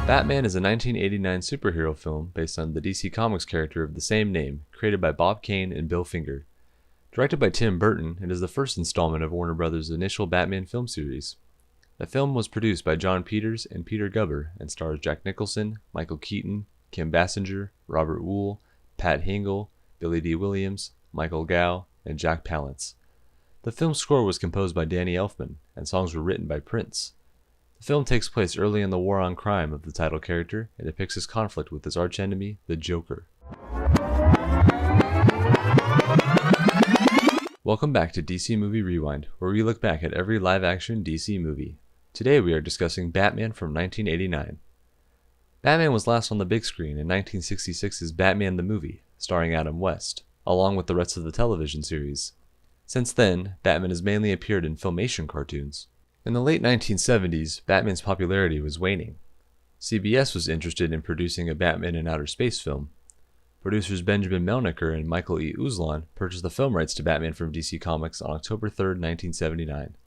Batman is a 1989 superhero film based on the DC Comics character of the same name, created by Bob Kane and Bill Finger. Directed by Tim Burton, it is the first installment of Warner Bros.' initial Batman film series. The film was produced by John Peters and Peter Gubber and stars Jack Nicholson, Michael Keaton, Kim Basinger, Robert Wuhl, Pat Hingle, Billy D. Williams, Michael Gow, and Jack Palance. The film's score was composed by Danny Elfman, and songs were written by Prince. The film takes place early in the war on crime of the title character and depicts his conflict with his archenemy, the Joker. Welcome back to DC Movie Rewind, where we look back at every live-action DC movie. Today we are discussing Batman from 1989. Batman was last on the big screen in 1966's Batman the Movie, starring Adam West, along with the rest of the television series. Since then, Batman has mainly appeared in Filmation cartoons. In the late 1970s, Batman's popularity was waning. CBS was interested in producing a Batman in outer space film. Producers Benjamin Melniker and Michael E. Uslan purchased the film rights to Batman from DC Comics on October 3, 1979.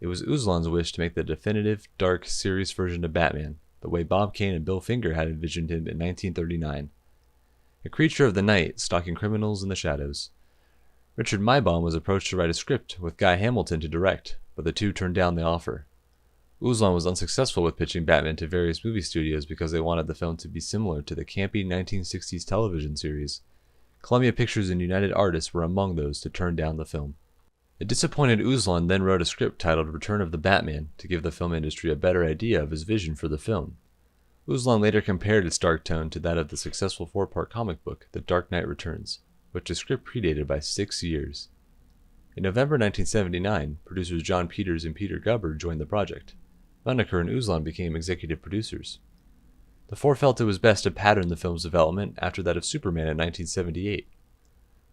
It was Uslan's wish to make the definitive, dark, serious version of Batman, the way Bob Kane and Bill Finger had envisioned him in 1939. A creature of the night, stalking criminals in the shadows. Richard Maibaum was approached to write a script with Guy Hamilton to direct, but the two turned down the offer. Uslan was unsuccessful with pitching Batman to various movie studios because they wanted the film to be similar to the campy 1960s television series. Columbia Pictures and United Artists were among those to turn down the film. A disappointed Uslan then wrote a script titled Return of the Batman to give the film industry a better idea of his vision for the film. Uslan later compared its dark tone to that of the successful four-part comic book, The Dark Knight Returns, which the script predated by 6 years. In November 1979, producers John Peters and Peter Gubber joined the project. Melniker and Uslan became executive producers. The four felt it was best to pattern the film's development after that of Superman in 1978.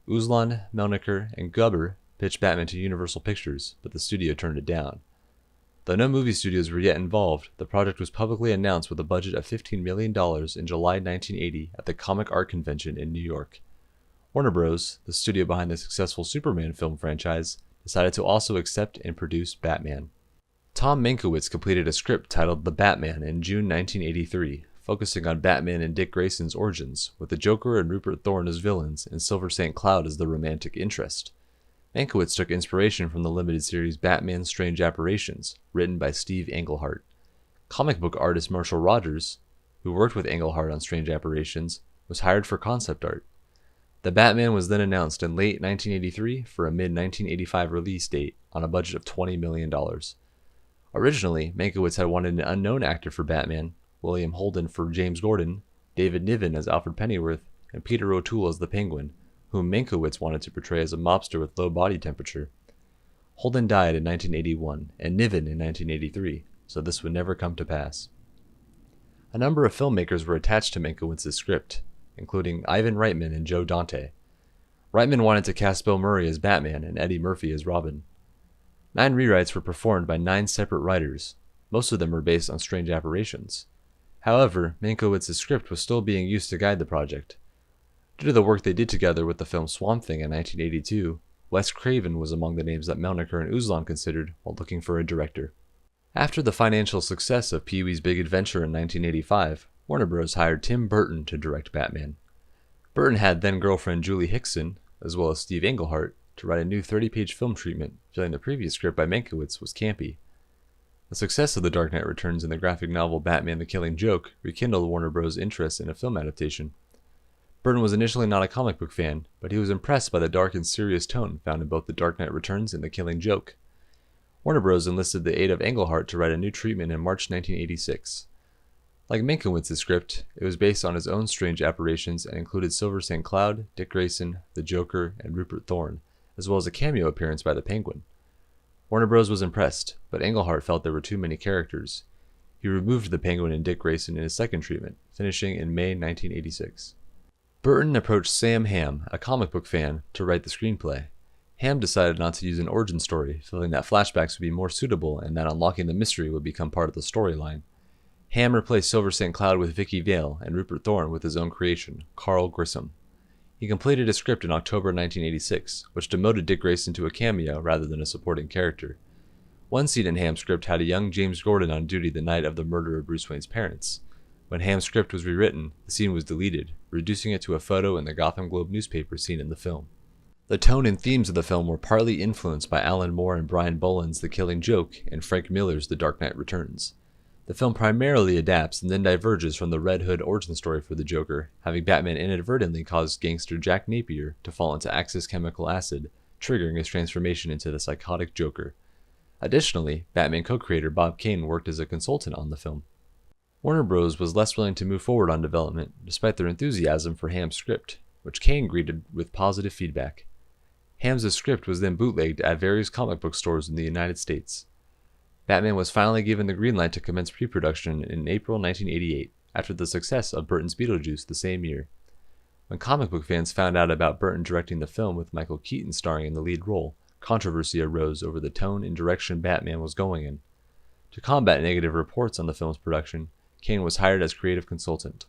Uslan, Melniker, and Gubber pitched Batman to Universal Pictures, but the studio turned it down. Though no movie studios were yet involved, the project was publicly announced with a budget of $15 million in July 1980 at the Comic Art Convention in New York. Warner Bros., the studio behind the successful Superman film franchise, decided to also accept and produce Batman. Tom Mankiewicz completed a script titled The Batman in June 1983, focusing on Batman and Dick Grayson's origins, with the Joker and Rupert Thorne as villains and Silver St. Cloud as the romantic interest. Mankiewicz took inspiration from the limited series Batman's Strange Apparitions, written by Steve Englehart. Comic book artist Marshall Rogers, who worked with Englehart on Strange Apparitions, was hired for concept art. The Batman was then announced in late 1983 for a mid-1985 release date on a budget of $20 million. Originally, Mankiewicz had wanted an unknown actor for Batman, William Holden for James Gordon, David Niven as Alfred Pennyworth, and Peter O'Toole as the Penguin, whom Mankiewicz wanted to portray as a mobster with low body temperature. Holden died in 1981 and Niven in 1983, so this would never come to pass. A number of filmmakers were attached to Mankiewicz's script, including Ivan Reitman and Joe Dante. Reitman wanted to cast Bill Murray as Batman and Eddie Murphy as Robin. 9 rewrites were performed by 9 separate writers. Most of them were based on Strange Apparitions. However, Mankiewicz's script was still being used to guide the project. Due to the work they did together with the film Swamp Thing in 1982, Wes Craven was among the names that Melniker and Uslan considered while looking for a director. After the financial success of Pee-wee's Big Adventure in 1985, Warner Bros. Hired Tim Burton to direct Batman. Burton had then-girlfriend Julie Hickson, as well as Steve Englehart, to write a new 30-page film treatment, feeling the previous script by Mankiewicz was campy. The success of The Dark Knight Returns and the graphic novel Batman the Killing Joke rekindled Warner Bros.' interest in a film adaptation. Burton was initially not a comic book fan, but he was impressed by the dark and serious tone found in both The Dark Knight Returns and The Killing Joke. Warner Bros. Enlisted the aid of Englehart to write a new treatment in March 1986. Like Mankiewicz's script, it was based on his own Strange Apparitions and included Silver St. Cloud, Dick Grayson, the Joker, and Rupert Thorne, as well as a cameo appearance by the Penguin. Warner Bros. Was impressed, but Englehart felt there were too many characters. He removed the Penguin and Dick Grayson in his second treatment, finishing in May 1986. Burton approached Sam Hamm, a comic book fan, to write the screenplay. Hamm decided not to use an origin story, feeling that flashbacks would be more suitable and that unlocking the mystery would become part of the storyline. Hamm replaced Silver St. Cloud with Vicki Vale and Rupert Thorne with his own creation, Carl Grissom. He completed his script in October 1986, which demoted Dick Grayson to a cameo rather than a supporting character. One scene in Hamm's script had a young James Gordon on duty the night of the murder of Bruce Wayne's parents. When Ham's script was rewritten, the scene was deleted, reducing it to a photo in the Gotham Globe newspaper seen in the film. The tone and themes of the film were partly influenced by Alan Moore and Brian Boland's The Killing Joke and Frank Miller's The Dark Knight Returns. The film primarily adapts and then diverges from the Red Hood origin story for the Joker, having Batman inadvertently caused gangster Jack Napier to fall into Axis chemical acid, triggering his transformation into the psychotic Joker. Additionally, Batman co-creator Bob Kane worked as a consultant on the film. Warner Bros. Was less willing to move forward on development, despite their enthusiasm for Ham's script, which Kane greeted with positive feedback. Ham's script was then bootlegged at various comic book stores in the United States. Batman was finally given the green light to commence pre-production in April 1988, after the success of Burton's Beetlejuice the same year. When comic book fans found out about Burton directing the film with Michael Keaton starring in the lead role, controversy arose over the tone and direction Batman was going in. To combat negative reports on the film's production, Kane was hired as creative consultant.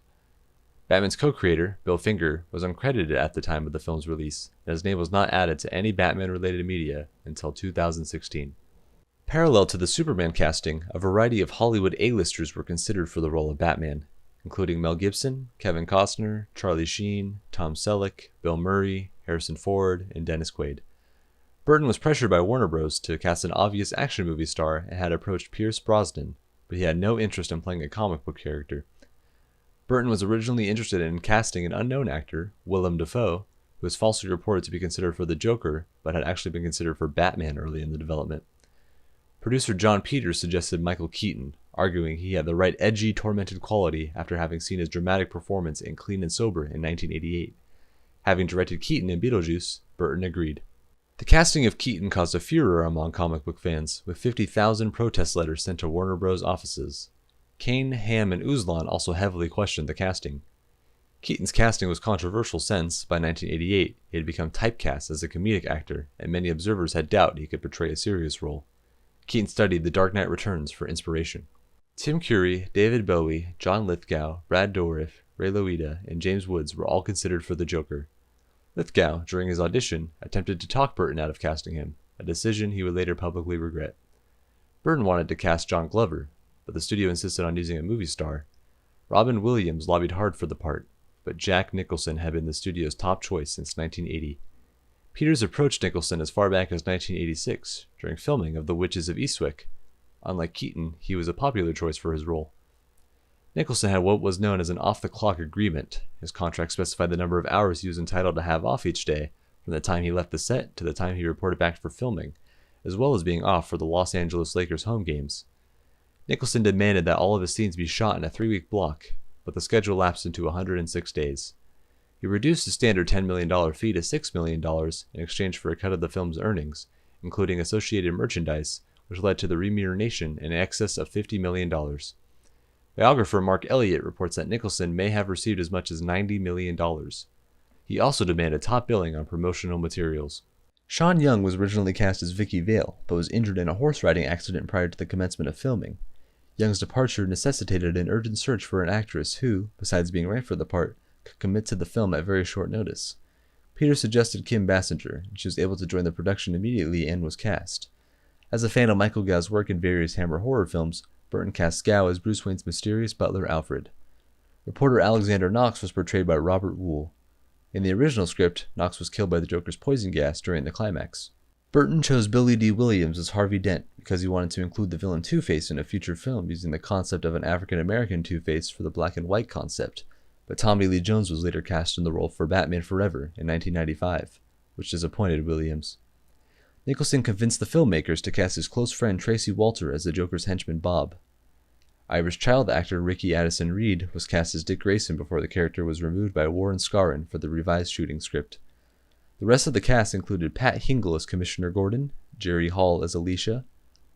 Batman's co-creator, Bill Finger, was uncredited at the time of the film's release, and his name was not added to any Batman-related media until 2016. Parallel to the Superman casting, a variety of Hollywood A-listers were considered for the role of Batman, including Mel Gibson, Kevin Costner, Charlie Sheen, Tom Selleck, Bill Murray, Harrison Ford, and Dennis Quaid. Burton was pressured by Warner Bros. To cast an obvious action movie star and had approached Pierce Brosnan, but he had no interest in playing a comic book character. Burton was originally interested in casting an unknown actor, Willem Dafoe, who was falsely reported to be considered for the Joker, but had actually been considered for Batman early in the development. Producer John Peters suggested Michael Keaton, arguing he had the right edgy, tormented quality after having seen his dramatic performance in Clean and Sober in 1988. Having directed Keaton in Beetlejuice, Burton agreed. The casting of Keaton caused a furor among comic book fans, with 50,000 protest letters sent to Warner Bros. Offices. Kane, Ham, and Uslan also heavily questioned the casting. Keaton's casting was controversial since, by 1988, he had become typecast as a comedic actor, and many observers had doubt he could portray a serious role. Keaton studied The Dark Knight Returns for inspiration. Tim Curry, David Bowie, John Lithgow, Brad Dourif, Ray Liotta, and James Woods were all considered for the Joker. Lithgow, during his audition, attempted to talk Burton out of casting him, a decision he would later publicly regret. Burton wanted to cast John Glover, but the studio insisted on using a movie star. Robin Williams lobbied hard for the part, but Jack Nicholson had been the studio's top choice since 1980. Peters approached Nicholson as far back as 1986, during filming of The Witches of Eastwick. Unlike Keaton, he was a popular choice for his role. Nicholson had what was known as an off-the-clock agreement. His contract specified the number of hours he was entitled to have off each day, from the time he left the set to the time he reported back for filming, as well as being off for the Los Angeles Lakers home games. Nicholson demanded that all of his scenes be shot in a 3-week block, but the schedule lapsed into 106 days. He reduced his standard $10 million fee to $6 million in exchange for a cut of the film's earnings, including associated merchandise, which led to the remuneration in excess of $50 million. Biographer Mark Elliott reports that Nicholson may have received as much as $90 million. He also demanded top billing on promotional materials. Sean Young was originally cast as Vicki Vale, but was injured in a horse riding accident prior to the commencement of filming. Young's departure necessitated an urgent search for an actress who, besides being right for the part, could commit to the film at very short notice. Peter suggested Kim Basinger, and she was able to join the production immediately and was cast. As a fan of Michael Gough's work in various Hammer horror films, Burton cast Gough as Bruce Wayne's mysterious butler Alfred. Reporter Alexander Knox was portrayed by Robert Wool. In the original script, Knox was killed by the Joker's poison gas during the climax. Burton chose Billy D. Williams as Harvey Dent because he wanted to include the villain Two-Face in a future film using the concept of an African-American Two-Face for the black and white concept, but Tommy Lee Jones was later cast in the role for Batman Forever in 1995, which disappointed Williams. Nicholson convinced the filmmakers to cast his close friend Tracy Walter as the Joker's henchman Bob. Irish child actor Ricky Addison Reed was cast as Dick Grayson before the character was removed by Warren Scarron for the revised shooting script. The rest of the cast included Pat Hingle as Commissioner Gordon, Jerry Hall as Alicia,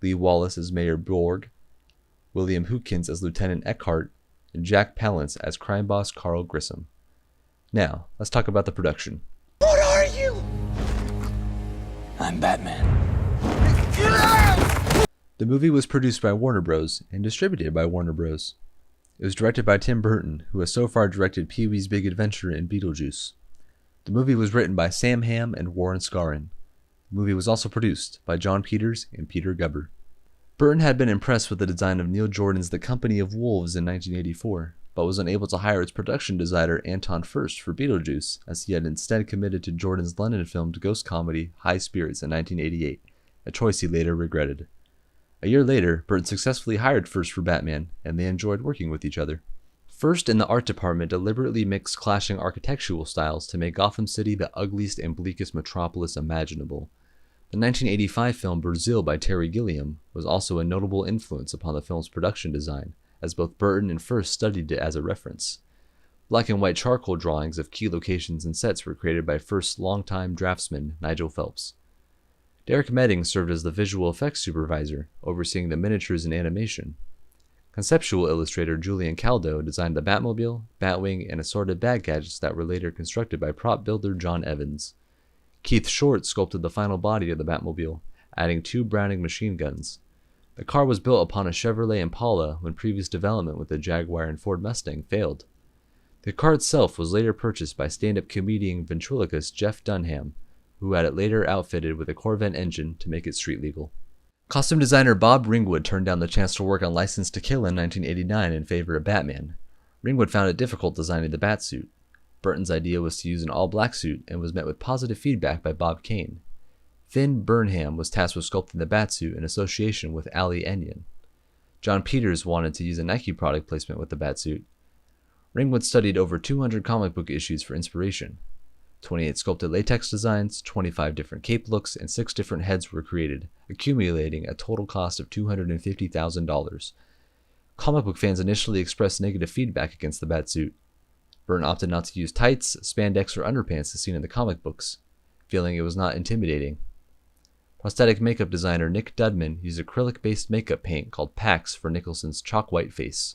Lee Wallace as Mayor Borg, William Hootkins as Lieutenant Eckhart, and Jack Palance as crime boss Carl Grissom. Now, let's talk about the production. What are you? I'm Batman. The movie was produced by Warner Bros. And distributed by Warner Bros. It was directed by Tim Burton, who has so far directed Pee-wee's Big Adventure and Beetlejuice. The movie was written by Sam Hamm and Warren Scarron. The movie was also produced by John Peters and Peter Gubber. Burton had been impressed with the design of Neil Jordan's The Company of Wolves in 1984. but was unable to hire its production designer Anton Furst for Beetlejuice, as he had instead committed to Jordan's London-filmed ghost comedy High Spirits in 1988, a choice he later regretted. A year later, Burton successfully hired Furst for Batman, and they enjoyed working with each other. Furst and the art department deliberately mixed clashing architectural styles to make Gotham City the ugliest and bleakest metropolis imaginable. The 1985 film Brazil by Terry Gilliam was also a notable influence upon the film's production design, as both Burton and Furst studied it as a reference. Black and white charcoal drawings of key locations and sets were created by Furst's longtime draftsman Nigel Phelps. Derek Medding served as the visual effects supervisor, overseeing the miniatures and animation. Conceptual illustrator Julian Caldo designed the Batmobile, Batwing, and assorted bat gadgets that were later constructed by prop builder John Evans. Keith Short sculpted the final body of the Batmobile, adding 2 Browning machine guns. The car was built upon a Chevrolet Impala when previous development with the Jaguar and Ford Mustang failed. The car itself was later purchased by stand-up comedian ventriloquist Jeff Dunham, who had it later outfitted with a Corvette engine to make it street legal. Costume designer Bob Ringwood turned down the chance to work on License to Kill in 1989 in favor of Batman. Ringwood found it difficult designing the Batsuit. Burton's idea was to use an all-black suit and was met with positive feedback by Bob Kane. Finn Burnham was tasked with sculpting the Batsuit in association with Ali Enyon. John Peters wanted to use a Nike product placement with the Batsuit. Ringwood studied over 200 comic book issues for inspiration. 28 sculpted latex designs, 25 different cape looks, and 6 different heads were created, accumulating a total cost of $250,000. Comic book fans initially expressed negative feedback against the Batsuit. Burton opted not to use tights, spandex, or underpants as seen in the comic books, feeling it was not intimidating. Prosthetic makeup designer Nick Dudman used acrylic-based makeup paint called Pax for Nicholson's chalk-white face.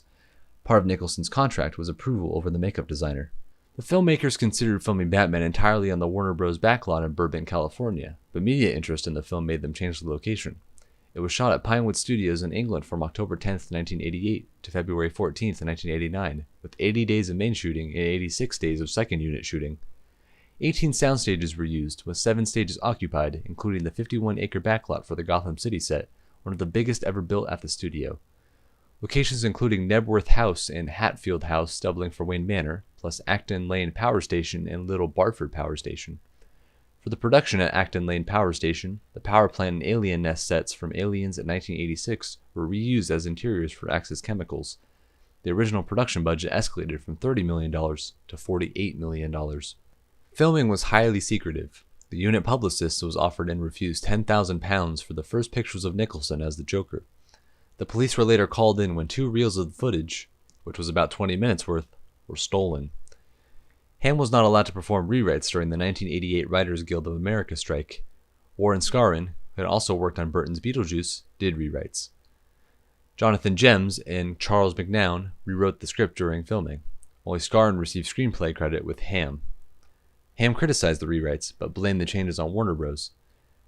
Part of Nicholson's contract was approval over the makeup designer. The filmmakers considered filming Batman entirely on the Warner Bros. Backlot in Burbank, California, but media interest in the film made them change the location. It was shot at Pinewood Studios in England from October 10, 1988 to February 14, 1989, with 80 days of main shooting and 86 days of second unit shooting. 18 sound stages were used, with 7 stages occupied, including the 51-acre backlot for the Gotham City set, one of the biggest ever built at the studio. Locations including Nebworth House and Hatfield House doubling for Wayne Manor, plus Acton Lane Power Station and Little Barford Power Station. For the production at Acton Lane Power Station, the power plant and alien nest sets from Aliens in 1986 were reused as interiors for Axis Chemicals. The original production budget escalated from $30 million to $48 million. Filming was highly secretive. The unit publicist was offered and refused £10,000 for the first pictures of Nicholson as the Joker. The police were later called in when 2 reels of the footage, which was about 20 minutes worth, were stolen. Ham was not allowed to perform rewrites during the 1988 Writers Guild of America strike. Warren Scarron, who had also worked on Burton's Beetlejuice, did rewrites. Jonathan Gems and Charles McNown rewrote the script during filming. Only Scarron received screenplay credit with Ham. Ham criticized the rewrites, but blamed the changes on Warner Bros.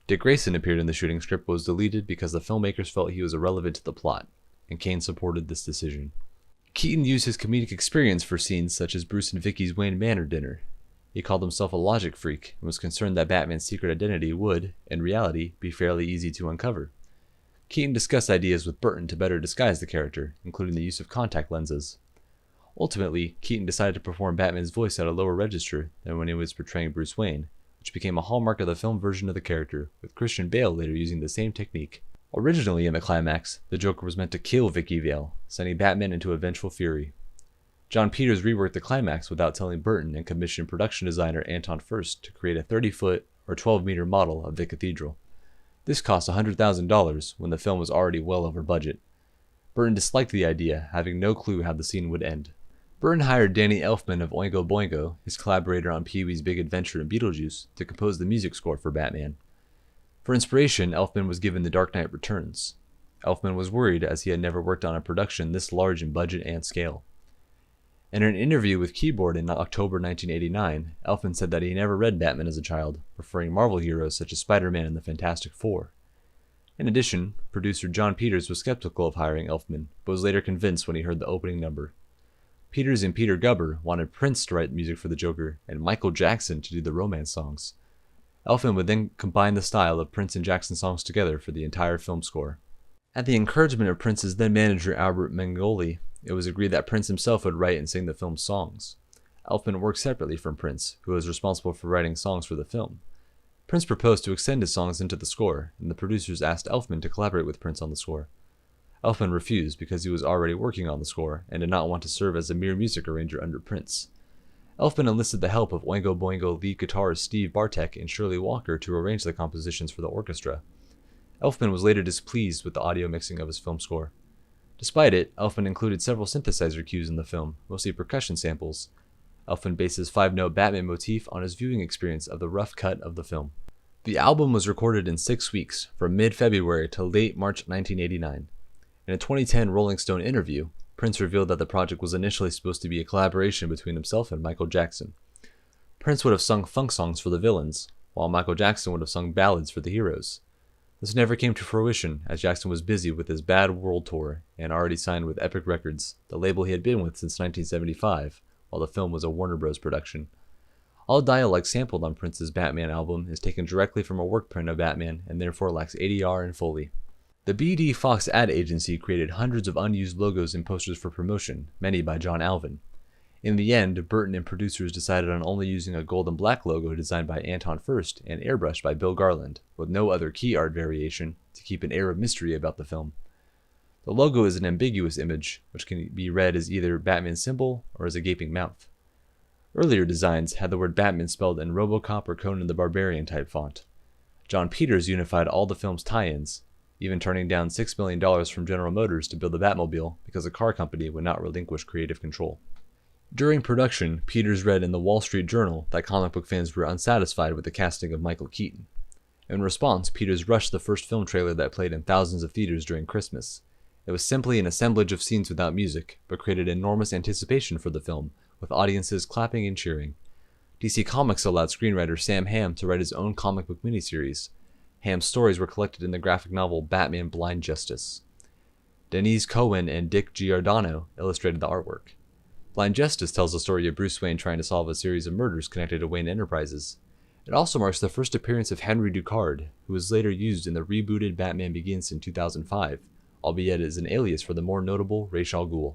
Dick Grayson appeared in the shooting script but was deleted because the filmmakers felt he was irrelevant to the plot, and Kane supported this decision. Keaton used his comedic experience for scenes such as Bruce and Vicki's Wayne Manor dinner. He called himself a logic freak and was concerned that Batman's secret identity would, in reality, be fairly easy to uncover. Keaton discussed ideas with Burton to better disguise the character, including the use of contact lenses. Ultimately, Keaton decided to perform Batman's voice at a lower register than when he was portraying Bruce Wayne, which became a hallmark of the film version of the character, with Christian Bale later using the same technique. Originally in the climax, the Joker was meant to kill Vicki Vale, sending Batman into a vengeful fury. John Peters reworked the climax without telling Burton and commissioned production designer Anton Furst to create a 30-foot or 12-meter model of the cathedral. This cost $100,000 when the film was already well over budget. Burton disliked the idea, having no clue how the scene would end. Burton hired Danny Elfman of Oingo Boingo, his collaborator on Pee-wee's Big Adventure and Beetlejuice, to compose the music score for Batman. For inspiration, Elfman was given The Dark Knight Returns. Elfman was worried as he had never worked on a production this large in budget and scale. In an interview with Keyboard in October 1989, Elfman said that he never read Batman as a child, preferring Marvel heroes such as Spider-Man and the Fantastic Four. In addition, producer John Peters was skeptical of hiring Elfman, but was later convinced when he heard the opening number. Peters and Peter Gubber wanted Prince to write music for the Joker and Michael Jackson to do the romance songs. Elfman would then combine the style of Prince and Jackson songs together for the entire film score. At the encouragement of Prince's then manager Albert Mangoli, It was agreed that Prince himself would write and sing the film's songs. Elfman worked separately from Prince, who was responsible for writing songs for the film. Prince proposed to extend his songs into the score, and the producers asked Elfman to collaborate with Prince on the score. Elfman refused because he was already working on the score and did not want to serve as a mere music arranger under Prince. Elfman enlisted the help of Oingo Boingo lead guitarist Steve Bartek and Shirley Walker to arrange the compositions for the orchestra. Elfman was later displeased with the audio mixing of his film score. Despite it, Elfman included several synthesizer cues in the film, mostly percussion samples. Elfman based his 5-note Batman motif on his viewing experience of the rough cut of the film. The album was recorded in 6 weeks, from mid-February to late March 1989. In a 2010 Rolling Stone interview, Prince revealed that the project was initially supposed to be a collaboration between himself and Michael Jackson. Prince would have sung funk songs for the villains, while Michael Jackson would have sung ballads for the heroes. This never came to fruition, as Jackson was busy with his Bad World Tour and already signed with Epic Records, the label he had been with since 1975, while the film was a Warner Bros. Production. All dialogue sampled on Prince's Batman album is taken directly from a work print of Batman and therefore lacks ADR and Foley. The BD Fox ad agency created hundreds of unused logos and posters for promotion, many by John Alvin. In the end, Burton and producers decided on only using a gold and black logo designed by Anton Furst and airbrushed by Bill Garland, with no other key art variation, to keep an air of mystery about the film. The logo is an ambiguous image, which can be read as either Batman's symbol or as a gaping mouth. Earlier designs had the word Batman spelled in RoboCop or Conan the Barbarian type font. John Peters unified all the film's tie-ins, even turning down $6 million from General Motors to build the Batmobile because the car company would not relinquish creative control. During production, Peters read in the Wall Street Journal that comic book fans were unsatisfied with the casting of Michael Keaton. In response, Peters rushed the first film trailer that played in thousands of theaters during Christmas. It was simply an assemblage of scenes without music, but created enormous anticipation for the film, with audiences clapping and cheering. DC Comics allowed screenwriter Sam Hamm to write his own comic book miniseries. Hamm's stories were collected in the graphic novel Batman Blind Justice. Denise Cohen and Dick Giordano illustrated the artwork. Blind Justice tells the story of Bruce Wayne trying to solve a series of murders connected to Wayne Enterprises. It also marks the first appearance of Henry Ducard, who was later used in the rebooted Batman Begins in 2005, albeit as an alias for the more notable Ra's al Ghul.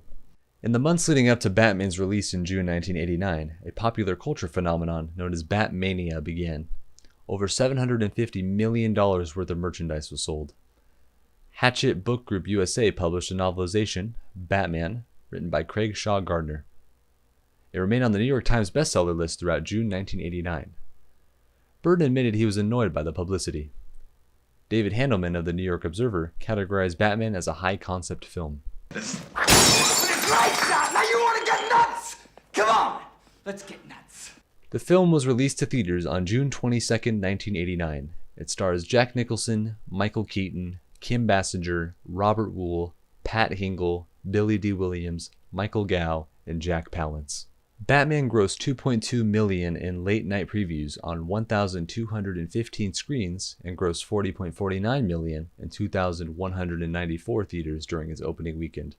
In the months leading up to Batman's release in June 1989, a popular culture phenomenon known as Batmania began. Over $750 million worth of merchandise was sold. Hachette Book Group USA published a novelization, Batman, written by Craig Shaw Gardner. It remained on the New York Times bestseller list throughout June 1989. Burton admitted he was annoyed by the publicity. David Handelman of the New York Observer categorized Batman as a high-concept film. It's lights out! Now you want to get nuts! Come on! Let's get nuts. The film was released to theaters on June 22, 1989. It stars Jack Nicholson, Michael Keaton, Kim Basinger, Robert Wool, Pat Hingle, Billy D. Williams, Michael Gow, and Jack Palance. Batman grossed $2.2 million in late-night previews on 1,215 screens and grossed $40.49 million in 2,194 theaters during its opening weekend.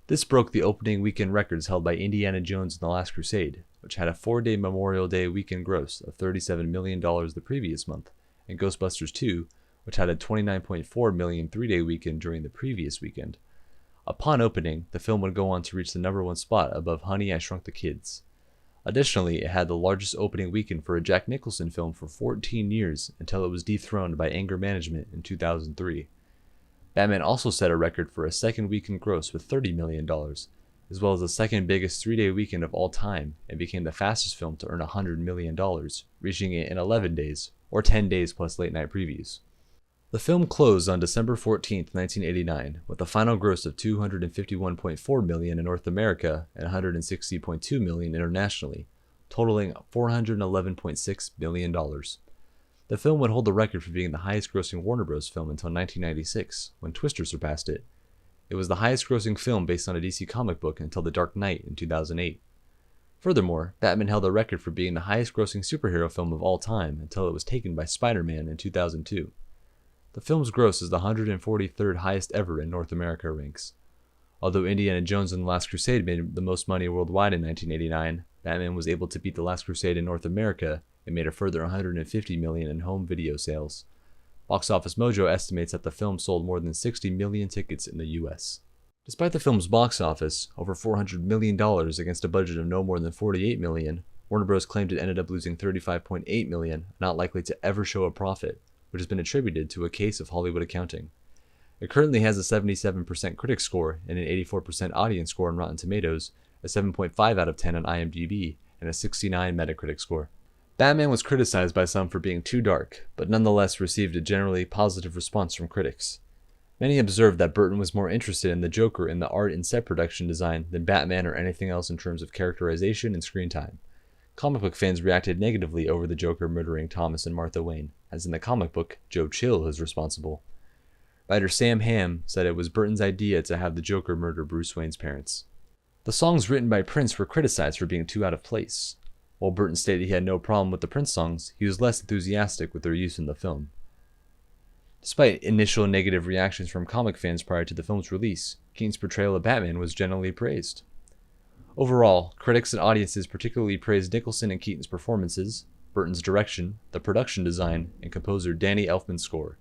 This broke the opening weekend records held by Indiana Jones and the Last Crusade, which had a 4-day Memorial Day weekend gross of $37 million the previous month, and Ghostbusters 2, which had a $29.4 million 3-day weekend during the previous weekend. Upon opening, the film would go on to reach the number 1 spot above Honey, I Shrunk the Kids. Additionally, it had the largest opening weekend for a Jack Nicholson film for 14 years until it was dethroned by Anger Management in 2003. Batman also set a record for a second weekend gross with $30 million, as well as the second biggest 3-day weekend of all time, and became the fastest film to earn $100 million, reaching it in 11 days, or 10 days plus late-night previews. The film closed on December 14, 1989, with a final gross of $251.4 million in North America and $160.2 million internationally, totaling $411.6 million. The film would hold the record for being the highest-grossing Warner Bros. Film until 1996, when Twister surpassed it. It was the highest-grossing film based on a DC comic book until The Dark Knight in 2008. Furthermore, Batman held the record for being the highest-grossing superhero film of all time until it was taken by Spider-Man in 2002. The film's gross is the 143rd highest ever in North America ranks. Although Indiana Jones and the Last Crusade made the most money worldwide in 1989, Batman was able to beat the Last Crusade in North America and made a further $150 million in home video sales. Box Office Mojo estimates that the film sold more than 60 million tickets in the US. Despite the film's box office, over $400 million against a budget of no more than $48 million, Warner Bros. Claimed it ended up losing $35.8 million, not likely to ever show a profit, which has been attributed to a case of Hollywood accounting. It currently has a 77% critic score and an 84% audience score on Rotten Tomatoes, a 7.5 out of 10 on IMDb, and a 69 Metacritic score. Batman was criticized by some for being too dark, but nonetheless received a generally positive response from critics. Many observed that Burton was more interested in the Joker and the art and set production design than Batman or anything else in terms of characterization and screen time. Comic book fans reacted negatively over the Joker murdering Thomas and Martha Wayne, as in the comic book, Joe Chill is responsible. Writer Sam Hamm said it was Burton's idea to have the Joker murder Bruce Wayne's parents. The songs written by Prince were criticized for being too out of place. While Burton stated he had no problem with the Prince songs, he was less enthusiastic with their use in the film. Despite initial negative reactions from comic fans prior to the film's release, Keaton's portrayal of Batman was generally praised. Overall, critics and audiences particularly praised Nicholson and Keaton's performances, Burton's direction, the production design, and composer Danny Elfman's score.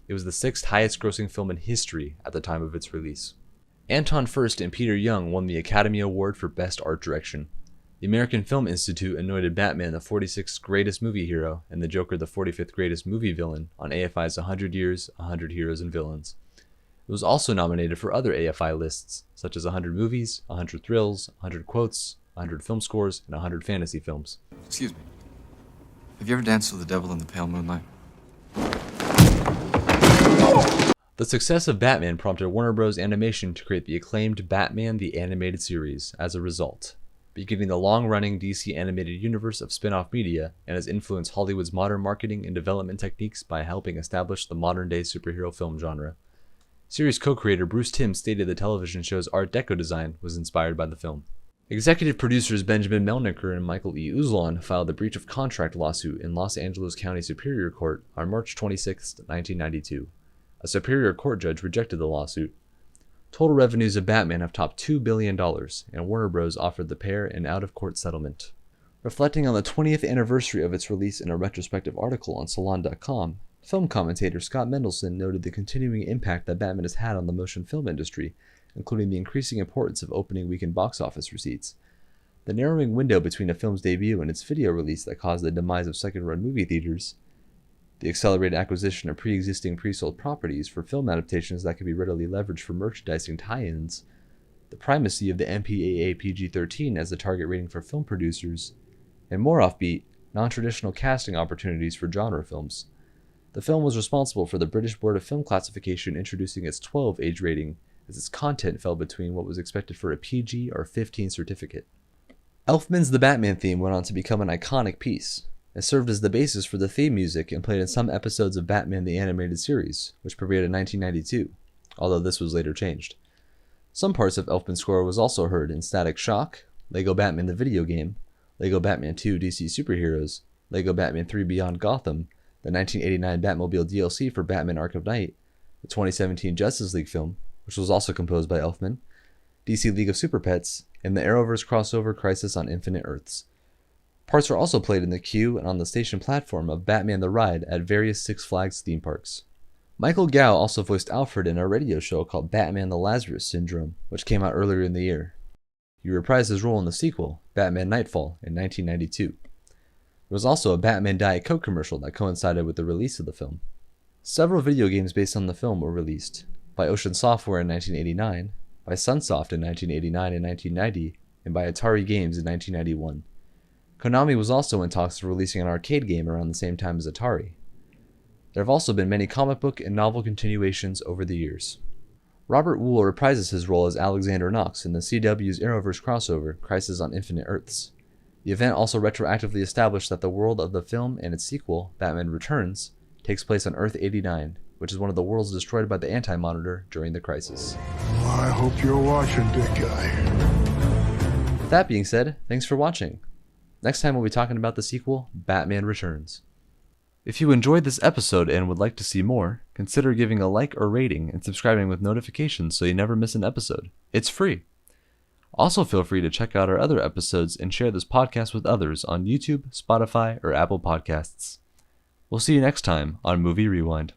It was the 6th highest grossing film in history at the time of its release. Anton Furst and Peter Young won the Academy Award for Best Art Direction. The American Film Institute anointed Batman the 46th greatest movie hero and the Joker the 45th greatest movie villain on AFI's 100 Years, 100 Heroes and Villains. It was also nominated for other AFI lists, such as 100 Movies, 100 Thrills, 100 Quotes, 100 Film Scores, and 100 Fantasy Films. Excuse me. Have you ever danced with the devil in the pale moonlight? The success of Batman prompted Warner Bros. Animation to create the acclaimed Batman the Animated Series as a result, beginning the long-running DC animated universe of spin-off media, and has influenced Hollywood's modern marketing and development techniques by helping establish the modern-day superhero film genre. Series co-creator Bruce Timm stated the television show's Art Deco design was inspired by the film. Executive producers Benjamin Melniker and Michael E. Uzlan filed a breach of contract lawsuit in Los Angeles County Superior Court on March 26, 1992. A Superior Court judge rejected the lawsuit. Total revenues of Batman have topped $2 billion, and Warner Bros. Offered the pair an out-of-court settlement. Reflecting on the 20th anniversary of its release in a retrospective article on Salon.com, film commentator Scott Mendelson noted the continuing impact that Batman has had on the motion film industry, including the increasing importance of opening weekend box office receipts. The narrowing window between a film's debut and its video release that caused the demise of second-run movie theaters, the accelerated acquisition of pre-existing pre-sold properties for film adaptations that could be readily leveraged for merchandising tie-ins, the primacy of the MPAA PG-13 as the target rating for film producers, and more offbeat, non-traditional casting opportunities for genre films. The film was responsible for the British Board of Film Classification introducing its 12 age rating, as its content fell between what was expected for a PG or 15 certificate. Elfman's The Batman theme went on to become an iconic piece. It served as the basis for the theme music and played in some episodes of Batman the Animated Series, which premiered in 1992, although this was later changed. Some parts of Elfman's score was also heard in Static Shock, Lego Batman the Video Game, Lego Batman 2 DC Superheroes, Lego Batman 3 Beyond Gotham, the 1989 Batmobile DLC for Batman Arkham Knight, the 2017 Justice League film, which was also composed by Elfman, DC League of Super Pets, and the Arrowverse crossover Crisis on Infinite Earths. Parts are also played in the queue and on the station platform of Batman the Ride at various Six Flags theme parks. Michael Gow also voiced Alfred in a radio show called Batman the Lazarus Syndrome, which came out earlier in the year. He reprised his role in the sequel, Batman Nightfall, in 1992. There was also a Batman Diet Coke commercial that coincided with the release of the film. Several video games based on the film were released, by Ocean Software in 1989, by Sunsoft in 1989 and 1990, and by Atari Games in 1991. Konami was also in talks of releasing an arcade game around the same time as Atari. There have also been many comic book and novel continuations over the years. Robert Wool reprises his role as Alexander Knox in the CW's Arrowverse crossover, Crisis on Infinite Earths. The event also retroactively established that the world of the film and its sequel, Batman Returns, takes place on Earth 89, which is one of the worlds destroyed by the Anti-Monitor during the Crisis. Well, I hope you're watching, big guy. With that being said, thanks for watching. Next time we'll be talking about the sequel, Batman Returns. If you enjoyed this episode and would like to see more, consider giving a like or rating and subscribing with notifications so you never miss an episode. It's free. Also feel free to check out our other episodes and share this podcast with others on YouTube, Spotify, or Apple Podcasts. We'll see you next time on Movie Rewind.